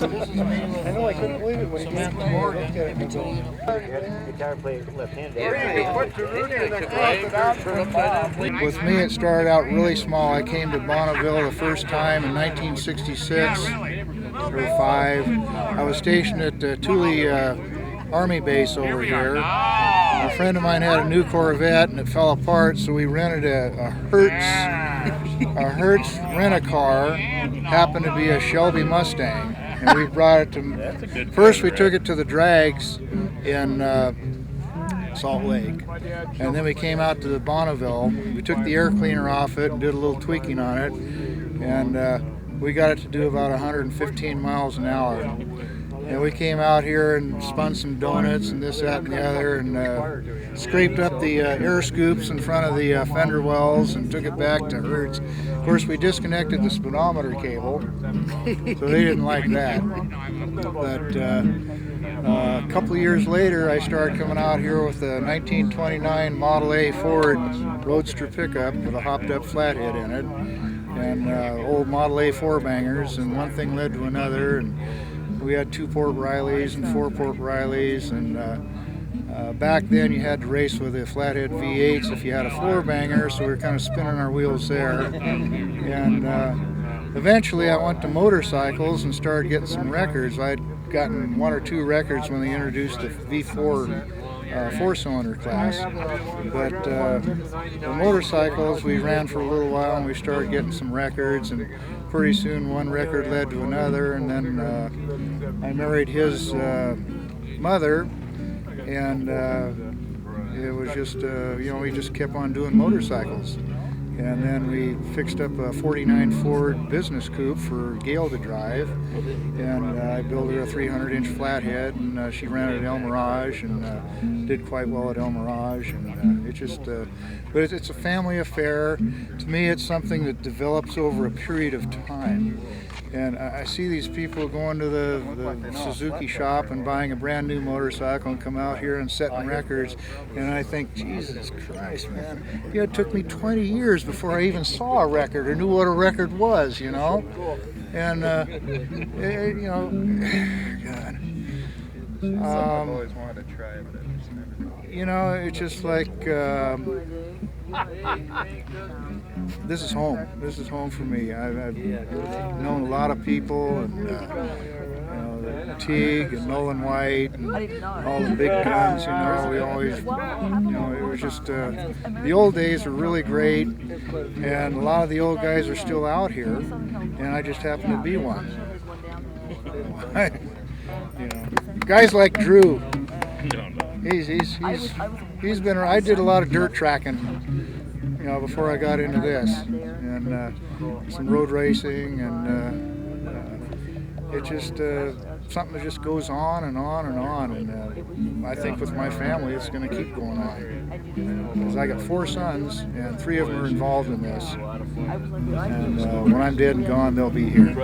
I know, I couldn't believe it when he came to look at it. Guitar player left-handed. With me, it started out really small. I came to Bonneville the first time in 1966 or 5. I was stationed at Thule Army Base over here. A friend of mine had a new Corvette and it fell apart, so we rented a Hertz rent-a-car. Happened to be a Shelby Mustang, and we brought it to. First, we took it to the drags in Salt Lake, and then we came out to the Bonneville. We took the air cleaner off it and did a little tweaking on it, and we got it to do about 115 miles an hour. And we came out here and spun some donuts and this, that, and the other, and scraped up the air scoops in front of the fender wells and took it back to Hertz. Of course, we disconnected the speedometer cable, so they didn't like that. But a couple of years later, I started coming out here with a 1929 Model A Ford Roadster pickup with a hopped-up flathead in it, and old Model A 4-bangers, and one thing led to another. And we had 2-port Rileys and 4-port Rileys, and back then you had to race with the flathead V8s if you had a 4-banger, so we were kind of spinning our wheels there. And eventually I went to motorcycles and started getting some records. I'd gotten 1 or 2 records when they introduced the V4 4-cylinder class, but the motorcycles we ran for a little while and we started getting some records, and pretty soon one record led to another, and then I married his mother, and it was just we just kept on doing motorcycles. And then we fixed up a 49 Ford business coupe for Gail to drive, and I built her a 300-inch flathead, and she ran it at El Mirage and did quite well at El Mirage. And it just, but it's a family affair. To me, it's something that develops over a period of time. And I see these people going to the Suzuki shop and buying a brand new motorcycle and come out here and setting records, and I think, Jesus Christ, man, it took me 20 years before I even saw a record or knew what a record was, you know? And, God. I've always wanted to try it, but I've just never. You know, it's just like, this is home. This is home for me. I've known a lot of people, and Teague and Nolan White and all the big guns. We always, it was just the old days were really great, and a lot of the old guys are still out here, and I just happen to be one. Guys like Drew. He's been. I did a lot of dirt tracking, before I got into this, and some road racing, and it just something that just goes on and on and on. And I think with my family, it's going to keep going on, because I got 4 sons, and 3 of them are involved in this. And when I'm dead and gone, they'll be here.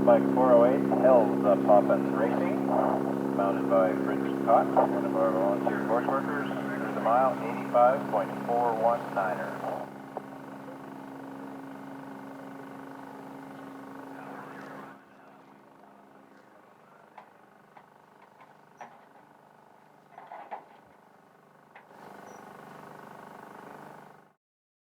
Bike 408, Hells Up Poppin' Racing, mounted by Fritz Kott, one of our volunteer course workers, through the mile 85.419er.